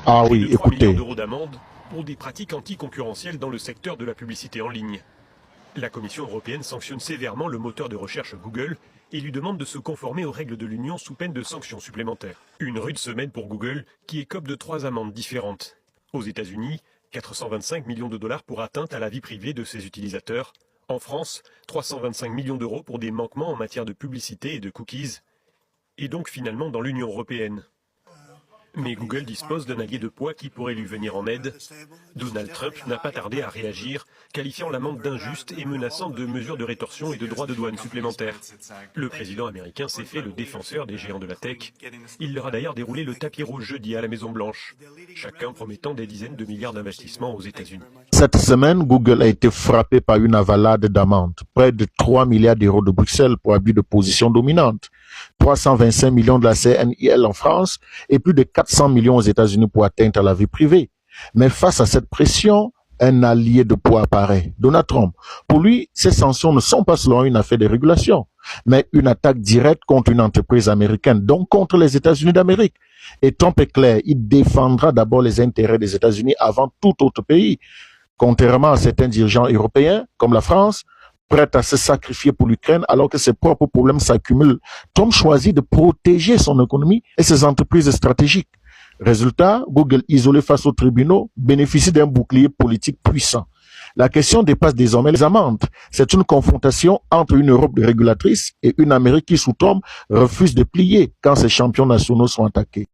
Ah Près oui, de 3 milliards écoutez. d'euros d'amende pour des pratiques anticoncurrentielles dans le secteur de la publicité en ligne. La Commission européenne sanctionne sévèrement le moteur de recherche Google et lui demande de se conformer aux règles de l'Union sous peine de sanctions supplémentaires. Une rude semaine pour Google qui écope de 3 amendes différentes. Aux États-Unis, 425 millions de dollars pour atteinte à la vie privée de ses utilisateurs. En France, 325 millions d'euros pour des manquements en matière de publicité et de cookies. Et donc finalement dans l'Union européenne. Mais Google dispose d'un allié de poids qui pourrait lui venir en aide. Donald Trump n'a pas tardé à réagir, qualifiant l'amende d'injuste et menaçant de mesures de rétorsion et de droits de douane supplémentaires. Le président américain s'est fait le défenseur des géants de la tech. Il leur a d'ailleurs déroulé le tapis rouge jeudi à la Maison-Blanche, chacun promettant des dizaines de milliards d'investissements aux États-Unis. Cette semaine, Google a été frappé par une avalade d'amende, près de 3 milliards d'euros de Bruxelles pour abus de position dominante, 325 millions de la CNIL en France et plus de 400 millions aux États-Unis pour atteinte à la vie privée. Mais face à cette pression, un allié de poids apparaît, Donald Trump. Pour lui, ces sanctions ne sont pas seulement une affaire de régulation, mais une attaque directe contre une entreprise américaine, donc contre les États-Unis d'Amérique. Et Trump est clair, il défendra d'abord les intérêts des États-Unis avant tout autre pays. Contrairement à certains dirigeants européens, comme la France, prête à se sacrifier pour l'Ukraine alors que ses propres problèmes s'accumulent, Trump choisit de protéger son économie et ses entreprises stratégiques. Résultat, Google, isolé face aux tribunaux, bénéficie d'un bouclier politique puissant. La question dépasse désormais les amendes. C'est une confrontation entre une Europe régulatrice et une Amérique qui, sous Trump, refuse de plier quand ses champions nationaux sont attaqués.